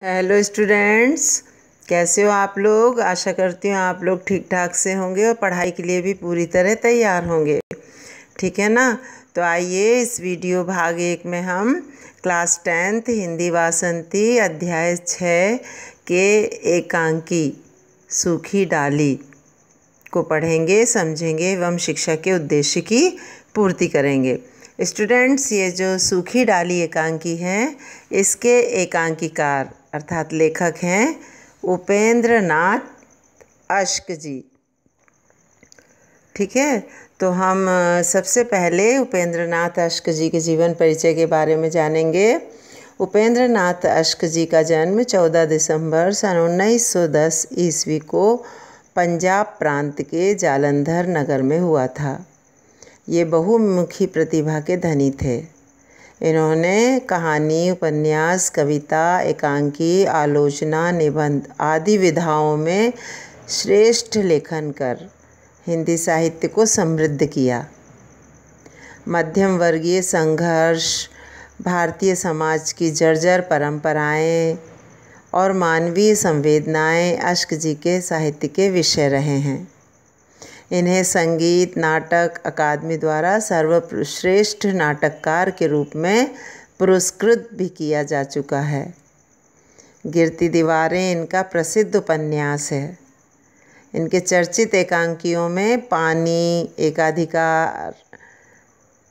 Hello students, कैसे हो आप लोग। आशा करती हूँ आप लोग ठीक ठाक से होंगे और पढ़ाई के लिए भी पूरी तरह तैयार होंगे। ठीक है ना। तो आइए इस वीडियो भाग 1 में हम क्लास 10th हिंदी वासंती अध्याय 6 के एकांकी सूखी डाली को पढ़ेंगे, समझेंगे एवं शिक्षा के उद्देश्य की पूर्ति करेंगे। स्टूडेंट्स, ये जो सूखी डाली एकांकी हैं, इसके एकांकीकार अर्थात लेखक हैं उपेंद्र नाथ अश्क जी। ठीक है, तो हम सबसे पहले उपेंद्र नाथ अश्क जी के जीवन परिचय के बारे में जानेंगे। उपेंद्र नाथ अश्क जी का जन्म 14 दिसंबर सन 1910 ईस्वी को पंजाब प्रांत के जालंधर नगर में हुआ था। ये बहुमुखी प्रतिभा के धनी थे। इन्होंने कहानी, उपन्यास, कविता, एकांकी, आलोचना, निबंध आदि विधाओं में श्रेष्ठ लेखन कर हिंदी साहित्य को समृद्ध किया। मध्यम वर्गीय संघर्ष, भारतीय समाज की जर्जर परंपराएं और मानवीय संवेदनाएं अश्क जी के साहित्य के विषय रहे हैं। इन्हें संगीत नाटक अकादमी द्वारा सर्वश्रेष्ठ नाटककार के रूप में पुरस्कृत भी किया जा चुका है। गिरती दीवारें इनका प्रसिद्ध उपन्यास है। इनके चर्चित एकांकियों में पानी, एकाधिकार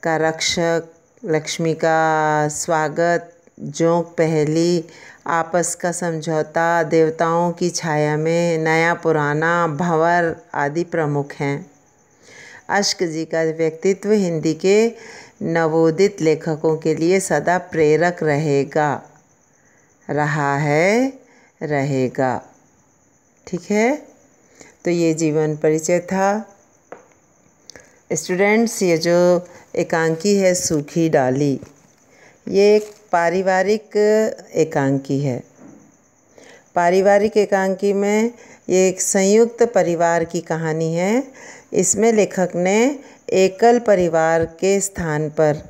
का रक्षक, लक्ष्मी का स्वागत, जोंक पहेली, आपस का समझौता, देवताओं की छाया में, नया पुराना, भंवर आदि प्रमुख हैं। अश्क जी का व्यक्तित्व हिंदी के नवोदित लेखकों के लिए सदा प्रेरक रहा है, रहेगा। ठीक है, तो ये जीवन परिचय था। स्टूडेंट्स, ये जो एकांकी है सूखी डाली, ये एक पारिवारिक एकांकी है। पारिवारिक एकांकी में ये एक संयुक्त परिवार की कहानी है। इसमें लेखक ने एकल परिवार के स्थान पर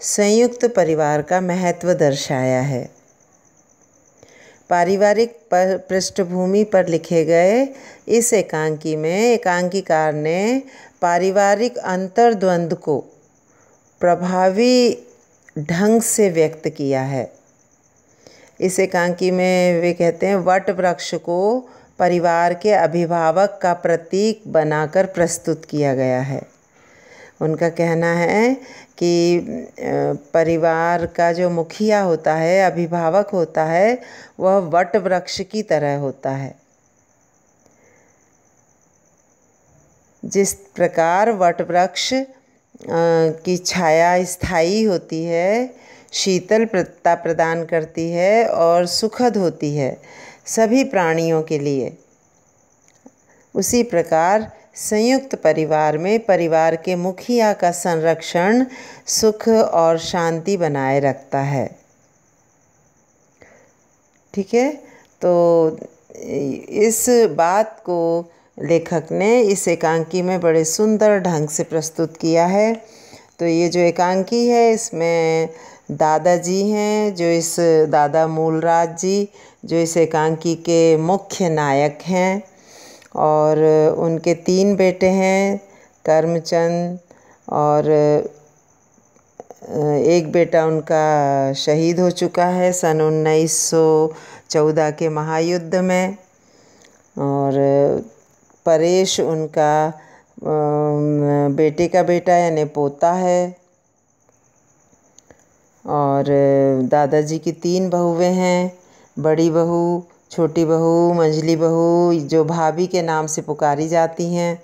संयुक्त परिवार का महत्व दर्शाया है। पारिवारिक पृष्ठभूमि पर लिखे गए इस एकांकी में एकांकीकार ने पारिवारिक अंतर्द्वंद को प्रभावी ढंग से व्यक्त किया है। इस एकांकी में वे कहते हैं, वट वृक्ष को परिवार के अभिभावक का प्रतीक बनाकर प्रस्तुत किया गया है। उनका कहना है कि परिवार का जो मुखिया होता है, अभिभावक होता है, वह वट वृक्ष की तरह होता है। जिस प्रकार वट वृक्ष की छाया स्थायी होती है, शीतलता प्रदान करती है और सुखद होती है सभी प्राणियों के लिए, उसी प्रकार संयुक्त परिवार में परिवार के मुखिया का संरक्षण सुख और शांति बनाए रखता है। ठीक है, तो इस बात को लेखक ने इस एकांकी में बड़े सुंदर ढंग से प्रस्तुत किया है। तो ये जो एकांकी है, इसमें दादाजी हैं, दादा मूलराज जी जो इस एकांकी के मुख्य नायक हैं, और उनके 3 बेटे हैं, करमचंद, और एक बेटा उनका शहीद हो चुका है सन 1914 के महायुद्ध में, और परेश उनका बेटे का बेटा यानी पोता है। और दादाजी की 3 बहुएं हैं, बड़ी बहू, छोटी बहू, मंझली बहू, जो भाभी के नाम से पुकारी जाती हैं,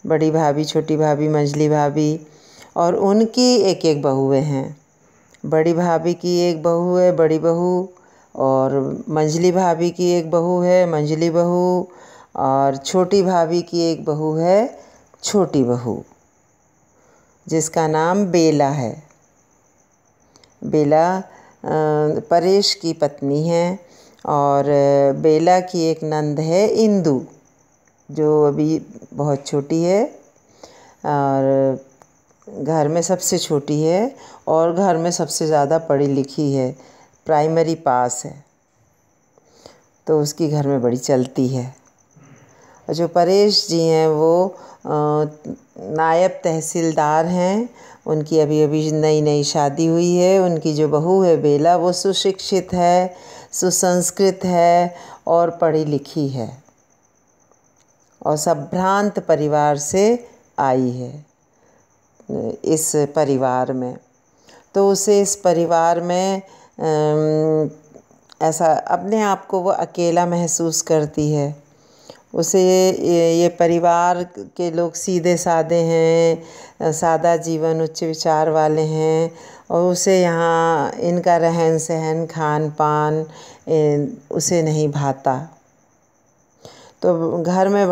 बड़ी भाभी, छोटी भाभी, मंझली भाभी, और उनकी एक एक बहुएं हैं। बड़ी भाभी की एक बहू है, बड़ी बहू, और मंझली भाभी की एक बहू है, मंझली बहू, और छोटी भाभी की एक बहू है, छोटी बहू, जिसका नाम बेला है। बेला परेश की पत्नी है, और बेला की एक नंद है इंदु, जो अभी बहुत छोटी है और घर में सबसे छोटी है और घर में सबसे ज़्यादा पढ़ी लिखी है, प्राइमरी पास है। तो उसकी घर में बड़ी चलती है। और जो परेश जी हैं वो नायब तहसीलदार हैं। उनकी अभी अभी नई नई शादी हुई है। उनकी जो बहू है बेला, वो सुशिक्षित है, सुसंस्कृत है और पढ़ी लिखी है और संभ्रांत परिवार से आई है इस परिवार में। तो उसे इस परिवार में ऐसा अपने आप को वो अकेला महसूस करती है। उसे ये परिवार के लोग सीधे साधे हैं, सादा जीवन, उच्च विचार वाले हैं और उसे यहाँ इनका रहन सहन, खान पान उसे नहीं भाता। तो घर में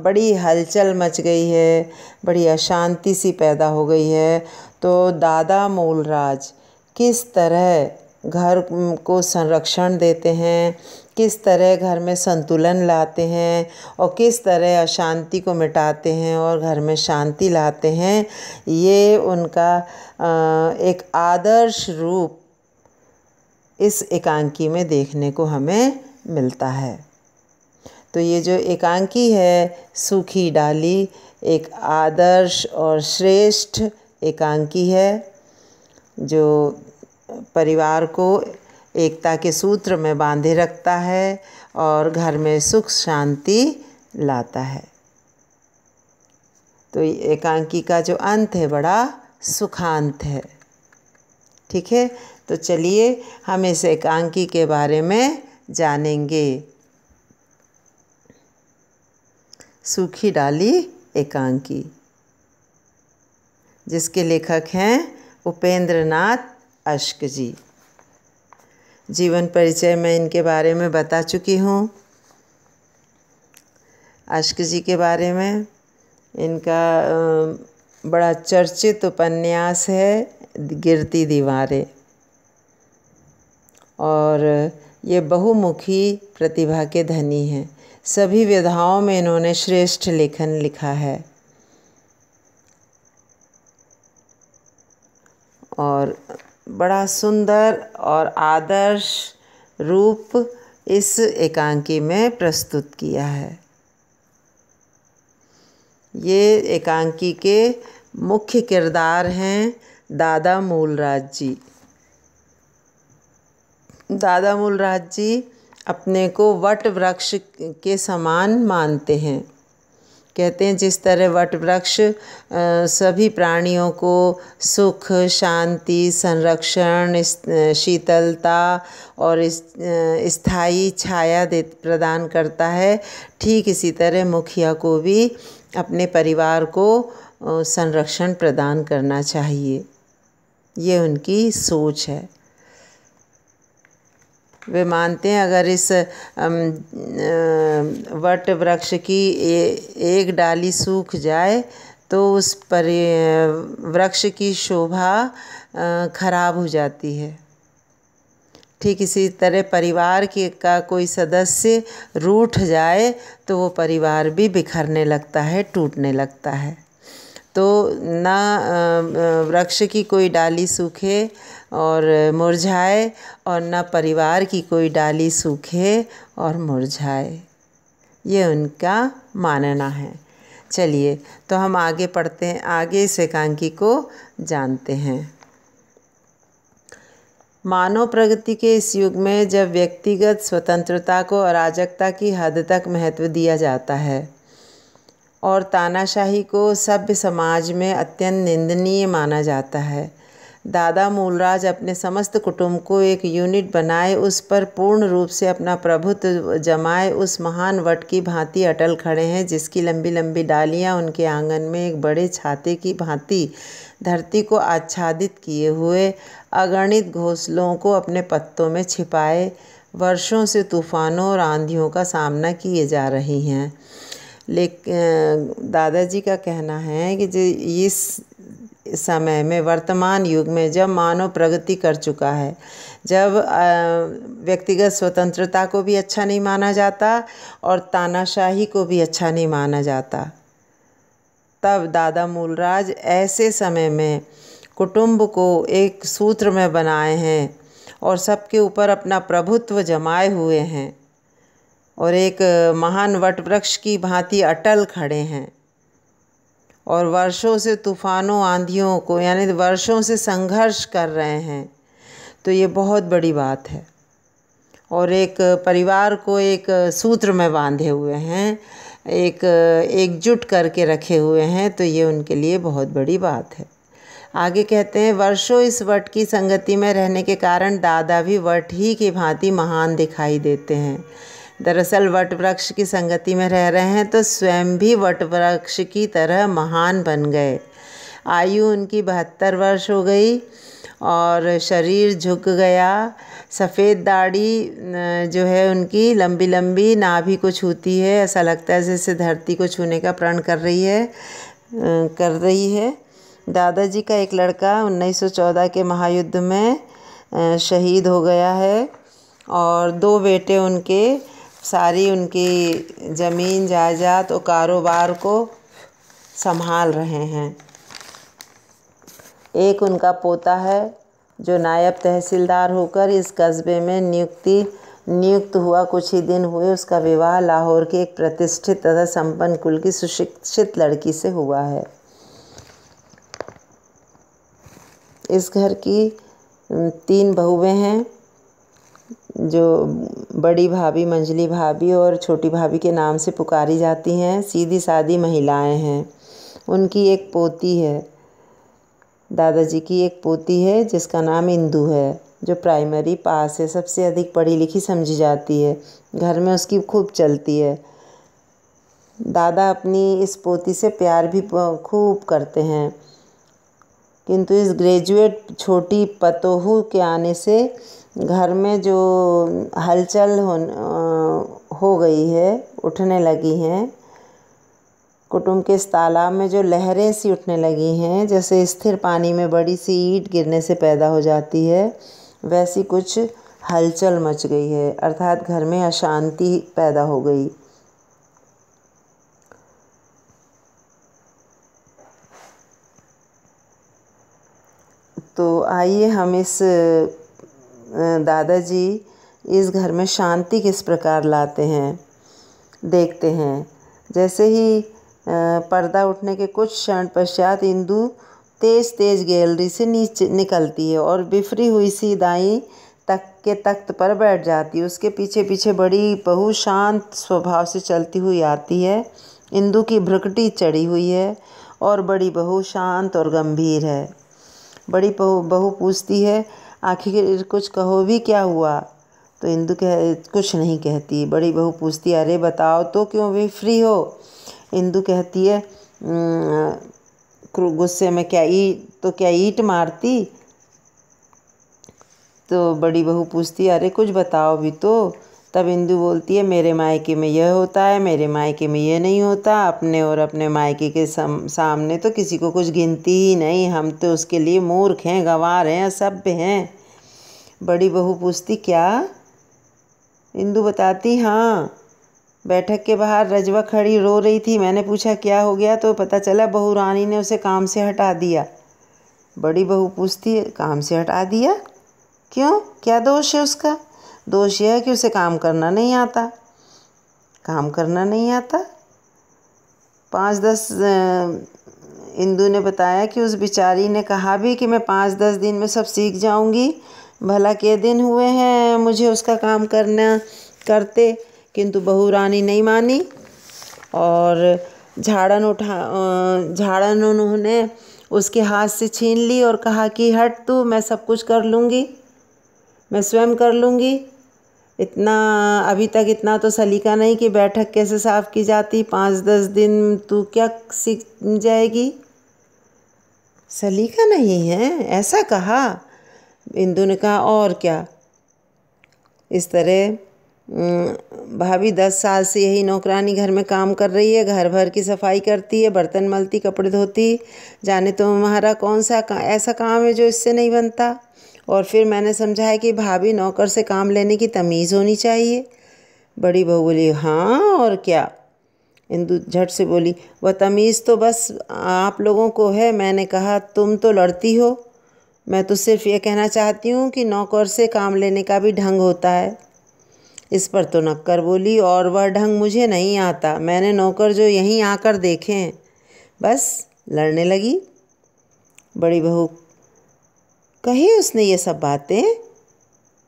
बड़ी हलचल मच गई है, बड़ी अशांति सी पैदा हो गई है। तो दादा मूलराज किस तरह घर को संरक्षण देते हैं, किस तरह घर में संतुलन लाते हैं और किस तरह अशांति को मिटाते हैं और घर में शांति लाते हैं, ये उनका एक आदर्श रूप इस एकांकी में देखने को हमें मिलता है। तो ये जो एकांकी है सूखी डाली, एक आदर्श और श्रेष्ठ एकांकी है जो परिवार को एकता के सूत्र में बांधे रखता है और घर में सुख शांति लाता है। तो एकांकी का जो अंत है बड़ा सुखांत है। ठीक है, तो चलिए हम इस एकांकी के बारे में जानेंगे। सूखी डाली एकांकी, जिसके लेखक हैं उपेंद्र नाथ अश्क जी। जीवन परिचय में इनके बारे में बता चुकी हूँ। अश्क जी के बारे में इनका बड़ा चर्चित उपन्यास है गिरती दीवारें, और ये बहुमुखी प्रतिभा के धनी हैं। सभी विधाओं में इन्होंने श्रेष्ठ लेखन लिखा है और बड़ा सुंदर और आदर्श रूप इस एकांकी में प्रस्तुत किया है। ये एकांकी के मुख्य किरदार हैं दादा मूलराज जी। दादा मूलराज जी अपने को वट वृक्ष के समान मानते हैं। कहते हैं जिस तरह वट वृक्ष सभी प्राणियों को सुख, शांति, संरक्षण, शीतलता और स्थायी छाया प्रदान करता है, ठीक इसी तरह मुखिया को भी अपने परिवार को संरक्षण प्रदान करना चाहिए। ये उनकी सोच है। वे मानते हैं अगर इस वट वृक्ष की एक डाली सूख जाए तो उस वृक्ष की शोभा खराब हो जाती है। ठीक इसी तरह परिवार का कोई सदस्य रूठ जाए तो वो परिवार भी बिखरने लगता है, टूटने लगता है। तो ना वृक्ष की कोई डाली सूखे और मुरझाए और न परिवार की कोई डाली सूखे और मुरझाए, ये उनका मानना है। चलिए तो हम आगे पढ़ते हैं, आगे इस एकांकी को जानते हैं। मानव प्रगति के इस युग में जब व्यक्तिगत स्वतंत्रता को अराजकता की हद तक महत्व दिया जाता है और तानाशाही को सभ्य समाज में अत्यंत निंदनीय माना जाता है, दादा मूलराज अपने समस्त कुटुंब को एक यूनिट बनाए, उस पर पूर्ण रूप से अपना प्रभुत्व जमाए उस महान वट की भांति अटल खड़े हैं, जिसकी लंबी लंबी डालियां उनके आंगन में एक बड़े छाते की भांति धरती को आच्छादित किए हुए अगणित घोंसलों को अपने पत्तों में छिपाए वर्षों से तूफानों और आंधियों का सामना किए जा रही हैं। लेकिन दादाजी का कहना है कि इस समय में, वर्तमान युग में, जब मानव प्रगति कर चुका है, जब व्यक्तिगत स्वतंत्रता को भी अच्छा नहीं माना जाता और तानाशाही को भी अच्छा नहीं माना जाता, तब दादा मूलराज ऐसे समय में कुटुंब को एक सूत्र में बनाए हैं और सबके ऊपर अपना प्रभुत्व जमाए हुए हैं। और एक महान वट वृक्ष की भांति अटल खड़े हैं और वर्षों से तूफ़ानों आंधियों को यानी वर्षों से संघर्ष कर रहे हैं। तो ये बहुत बड़ी बात है। और एक परिवार को एक सूत्र में बांधे हुए हैं, एकजुट करके रखे हुए हैं, तो ये उनके लिए बहुत बड़ी बात है। आगे कहते हैं, वर्षों इस वट की संगति में रहने के कारण दादा भी वट ही की भांति महान दिखाई देते हैं। दरअसल वट वृक्ष की संगति में रह रहे हैं तो स्वयं भी वट वृक्ष की तरह महान बन गए। आयु उनकी 72 वर्ष हो गई और शरीर झुक गया। सफ़ेद दाढ़ी जो है उनकी लंबी लंबी नाभि को छूती है, ऐसा लगता है जैसे धरती को छूने का प्रण कर रही है। दादाजी का एक लड़का 1914 के महायुद्ध में शहीद हो गया है और 2 बेटे उनके सारी उनकी ज़मीन जायदाद और कारोबार को संभाल रहे हैं। एक उनका पोता है जो नायब तहसीलदार होकर इस कस्बे में नियुक्त हुआ। कुछ ही दिन हुए उसका विवाह लाहौर की एक प्रतिष्ठित तथा संपन्न कुल की सुशिक्षित लड़की से हुआ है। इस घर की 3 बहुएं हैं जो बड़ी भाभी, मंजली भाभी और छोटी भाभी के नाम से पुकारी जाती हैं। सीधी सादी महिलाएं हैं। उनकी एक पोती है, दादाजी की एक पोती है जिसका नाम इंदू है, जो प्राइमरी पास है, सबसे अधिक पढ़ी लिखी समझी जाती है। घर में उसकी खूब चलती है। दादा अपनी इस पोती से प्यार भी खूब करते हैं, किंतु इस ग्रेजुएट छोटी पतोहू के आने से घर में जो हलचल हो गई है, उठने लगी हैं। कुटुंब के इस तालाब में जो लहरें सी उठने लगी हैं, जैसे स्थिर पानी में बड़ी सी ईंट गिरने से पैदा हो जाती है, वैसी कुछ हलचल मच गई है, अर्थात घर में अशांति पैदा हो गई। तो आइए हम इस दादाजी इस घर में शांति किस प्रकार लाते हैं देखते हैं। जैसे ही पर्दा उठने के कुछ क्षण पश्चात इंदू तेज गैलरी से नीचे निकलती है और बिफरी हुई सी दाई तख्त पर बैठ जाती है। उसके पीछे पीछे बड़ी बहू शांत स्वभाव से चलती हुई आती है। इंदू की भ्रुकुटी चढ़ी हुई है और बड़ी बहू शांत और गंभीर है। बड़ी बहू पूछती है, आखिर कुछ कहो भी, क्या हुआ? तो इंदू कुछ नहीं कहती। बड़ी बहू पूछती है, अरे बताओ तो, क्यों भी फ्री हो? इंदू कहती है गुस्से में, क्या ईंट मारती? तो बड़ी बहू पूछती है, अरे कुछ बताओ भी तो। तब इंदू बोलती है, मेरे मायके में यह होता है, मेरे मायके में यह नहीं होता। अपने और अपने मायके के सामने तो किसी को कुछ गिनती ही नहीं। हम तो उसके लिए मूर्ख हैं, गंवार हैं, असभ्य हैं। बड़ी बहू पूछती, क्या? इंदू बताती, हाँ, बैठक के बाहर रजवा खड़ी रो रही थी। मैंने पूछा क्या हो गया, तो पता चला बहू रानी ने उसे काम से हटा दिया। बड़ी बहू पूछती है, काम से हटा दिया? क्यों, क्या दोष है उसका? दोष यह है कि उसे काम करना नहीं आता। काम करना नहीं आता? 5-10 इंदू ने बताया कि उस बिचारी ने कहा भी कि मैं 5-10 दिन में सब सीख जाऊंगी। भला के दिन हुए हैं मुझे उसका काम करते, किंतु बहू रानी नहीं मानी और झाड़न उन्होंने उसके हाथ से छीन ली और कहा कि हट तू, मैं सब कुछ कर लूँगी, मैं स्वयं कर लूँगी। अभी तक इतना तो सलीका नहीं कि बैठक कैसे साफ़ की जाती। 5-10 दिन तू क्या सीख जाएगी? सलीका नहीं है, ऐसा कहा। इंदु ने कहा, और क्या? इस तरह भाभी 10 साल से यही नौकरानी घर में काम कर रही है। घर भर की सफाई करती है, बर्तन मलती, कपड़े धोती। जाने तो हमारा कौन सा ऐसा काम है जो इससे नहीं बनता। और फिर मैंने समझा है कि भाभी नौकर से काम लेने की तमीज़ होनी चाहिए। बड़ी बहू बोली, हाँ और क्या? इंदु झट से बोली, वह तमीज़ तो बस आप लोगों को है। मैंने कहा तुम तो लड़ती हो, मैं तो सिर्फ ये कहना चाहती हूँ कि नौकर से काम लेने का भी ढंग होता है। इस पर तो नक्कर बोली, और वह ढंग मुझे नहीं आता, मैंने नौकर जो यहीं आकर देखे हैं। बस लड़ने लगी। बड़ी बहू, कही उसने ये सब बातें?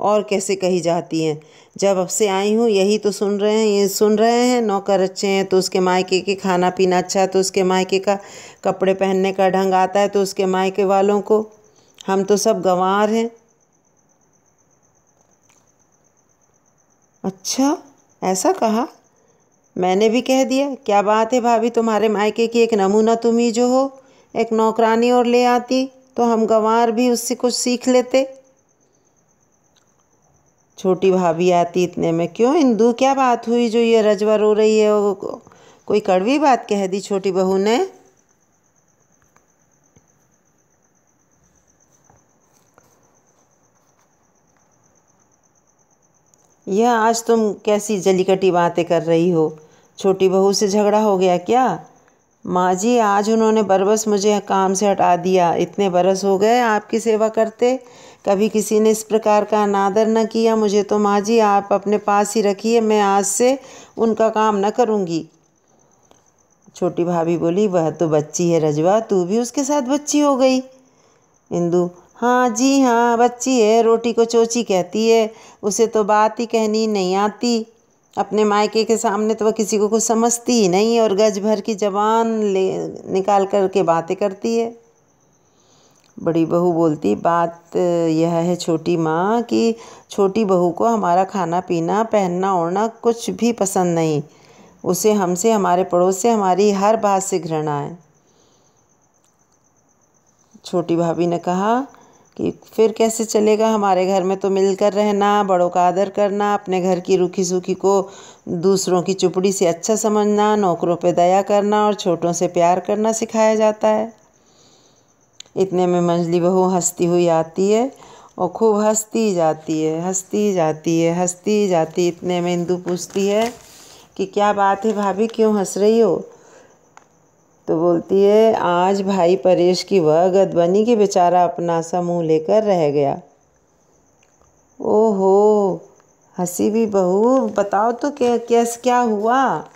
और कैसे कही जाती हैं, जब अब से आई हूँ यही तो सुन रहे हैं। नौकर अच्छे हैं तो उसके मायके के खाना पीना अच्छा है, तो उसके मायके का कपड़े पहनने का ढंग आता है, तो उसके मायके वालों को। हम तो सब गंवार हैं। अच्छा, ऐसा कहा? मैंने भी कह दिया। क्या बात है भाभी, तुम्हारे मायके की एक नमूना तुम ही जो हो। एक नौकरानी और ले आती तो हम गंवार भी उससे कुछ सीख लेते। छोटी भाभी आती इतने में। क्यों इंदु, क्या बात हुई जो ये रजवा रो रही है? कोई कड़वी बात कह दी छोटी बहू ने? यह आज तुम कैसी जलीकटी बातें कर रही हो? छोटी बहू से झगड़ा हो गया क्या? माँ जी, आज उन्होंने बरबस मुझे काम से हटा दिया। इतने बरस हो गए आपकी सेवा करते, कभी किसी ने इस प्रकार का अनादर न किया मुझे। तो माँ जी, आप अपने पास ही रखिए, मैं आज से उनका काम न करूँगी। छोटी भाभी बोली, वह तो बच्ची है रजवा, तू भी उसके साथ बच्ची हो गई। इंदु, हाँ जी हाँ, बच्ची है, रोटी को चोची कहती है, उसे तो बात ही कहनी नहीं आती। अपने मायके के सामने तो वह किसी को कुछ समझती ही नहीं, और गज भर की जबान निकाल कर के बातें करती है। बड़ी बहू बोलती, बात यह है छोटी माँ कि छोटी बहू को हमारा खाना पीना पहनना ओढ़ना कुछ भी पसंद नहीं। उसे हमसे, हमारे पड़ोस से, हमारी हर बात से घृणा है। छोटी भाभी ने कहा कि फिर कैसे चलेगा? हमारे घर में तो मिलकर रहना, बड़ों का आदर करना, अपने घर की रूखी सूखी को दूसरों की चुपड़ी से अच्छा समझना, नौकरों पे दया करना और छोटों से प्यार करना सिखाया जाता है। इतने में मंझली बहू हंसती हुई आती है और खूब हंसती जाती है। इतने में इंदु पूछती है कि क्या बात है भाभी, क्यों हंस रही हो? तो बोलती है, आज भाई परेश की वह गद बनी कि बेचारा अपना सा मुँह लेकर रह गया। ओहो, हंसी भी बहू, बताओ तो क्या हुआ?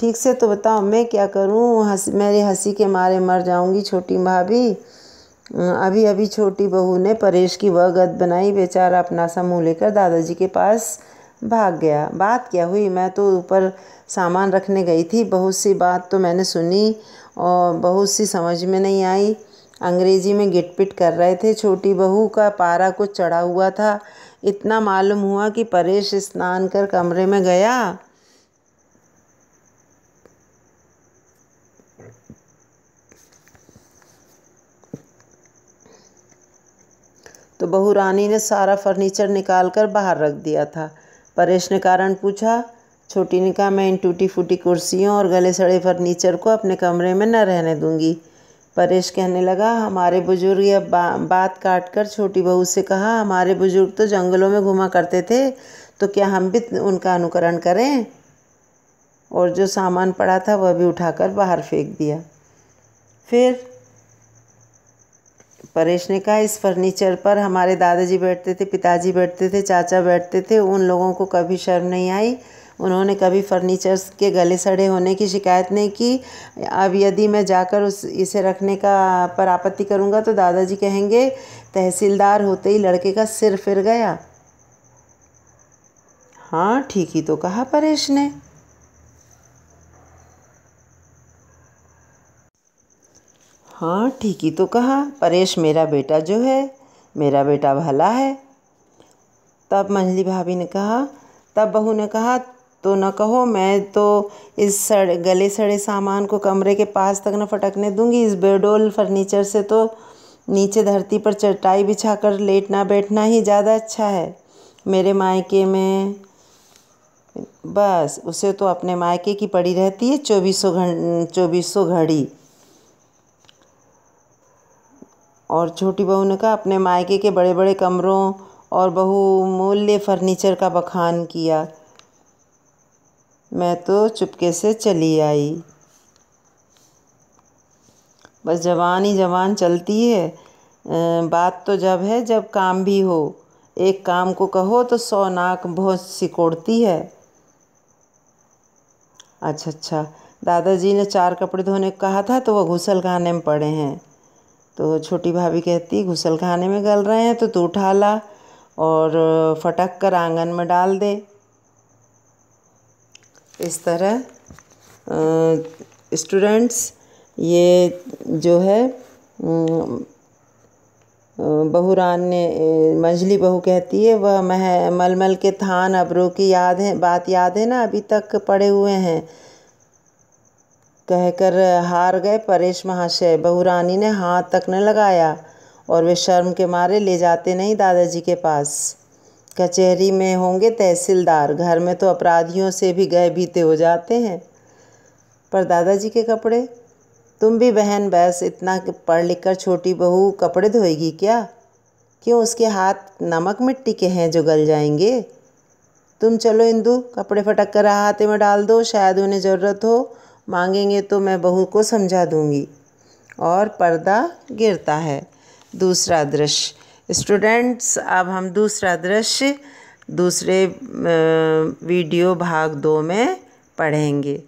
ठीक से तो बताओ, मैं क्या करूं? मेरी हंसी के मारे मर जाऊंगी छोटी भाभी। अभी अभी छोटी बहू ने परेश की वह गद बनाई, बेचारा अपना सा मुँह लेकर दादाजी के पास भाग गया। बात क्या हुई? मैं तो ऊपर सामान रखने गई थी, बहुत सी बात तो मैंने सुनी और बहुत सी समझ में नहीं आई। अंग्रेजी में गिटपिट कर रहे थे, छोटी बहू का पारा कुछ चढ़ा हुआ था। इतना मालूम हुआ कि परेश स्नान कर कमरे में गया तो बहू रानी ने सारा फर्नीचर निकाल कर बाहर रख दिया था। परेश ने कारण पूछा। छोटी ने कहा, मैं इन टूटी फूटी कुर्सियों और गले सड़े फर्नीचर को अपने कमरे में न रहने दूंगी। परेश कहने लगा, हमारे बुजुर्ग, यह बात काट कर छोटी बहू से कहा, हमारे बुजुर्ग तो जंगलों में घुमा करते थे, तो क्या हम भी उनका अनुकरण करें? और जो सामान पड़ा था वह भी उठाकर बाहर फेंक दिया। फिर परेश ने कहा, इस फर्नीचर पर हमारे दादाजी बैठते थे, पिताजी बैठते थे, चाचा बैठते थे, उन लोगों को कभी शर्म नहीं आई। उन्होंने कभी फर्नीचर के गले सड़े होने की शिकायत नहीं की। अब यदि मैं जाकर इसे रखने का पर आपत्ति करूँगा तो दादाजी कहेंगे, तहसीलदार होते ही लड़के का सिर फिर गया। हाँ, ठीक ही तो कहा परेश ने। हाँ, ठीक ही तो कहा। परेश मेरा बेटा जो है, मेरा बेटा भला है। तब मंझली भाभी ने कहा, तब बहू ने कहा, तो न कहो, मैं तो इस गले सड़े सामान को कमरे के पास तक न फटकने दूंगी। इस बेडोल फर्नीचर से तो नीचे धरती पर चटाई बिछाकर लेटना बैठना ही ज़्यादा अच्छा है। मेरे मायके में बस उसे तो अपने मायके की पड़ी रहती है 2400 घड़ी। और छोटी बहू ने कहा, अपने मायके के बड़े बड़े कमरों और बहुमूल्य फर्नीचर का बखान किया। मैं तो चुपके से चली आई। बस जवान ही जवान चलती है। बात तो जब है जब काम भी हो। एक काम को कहो तो 100 नाक बहुत सिकोड़ती है। अच्छा, दादाजी ने 4 कपड़े धोने को कहा था तो वह घुसलखाने में पड़े हैं। तो छोटी भाभी कहती घुसलखाने में गल रहे हैं तो तू उठा ला और फटक कर आंगन में डाल दे। इस तरह स्टूडेंट्स ये जो है बहुरान ने मंझली बहू कहती है वह मलमल के थान अबरों की बात याद है ना, अभी तक पड़े हुए हैं, कहकर हार गए परेश महाशय। बहुरानी ने हाथ तक न लगाया और वे शर्म के मारे ले जाते नहीं दादाजी के पास। कचहरी में होंगे तहसीलदार, घर में तो अपराधियों से भी गए बीते हो जाते हैं। पर दादाजी के कपड़े, तुम भी बहन बस इतना पढ़ लिख कर छोटी बहू कपड़े धोएगी क्या? क्यों, उसके हाथ नमक मिट्टी के हैं जो गल जाएंगे? तुम चलो इंदु, कपड़े फटक कर हाथे में डाल दो, शायद उन्हें ज़रूरत हो, मांगेंगे तो मैं बहू को समझा दूंगी। और पर्दा गिरता है। दूसरा दृश्य स्टूडेंट्स, अब हम दूसरा दृश्य दूसरे वीडियो भाग 2 में पढ़ेंगे।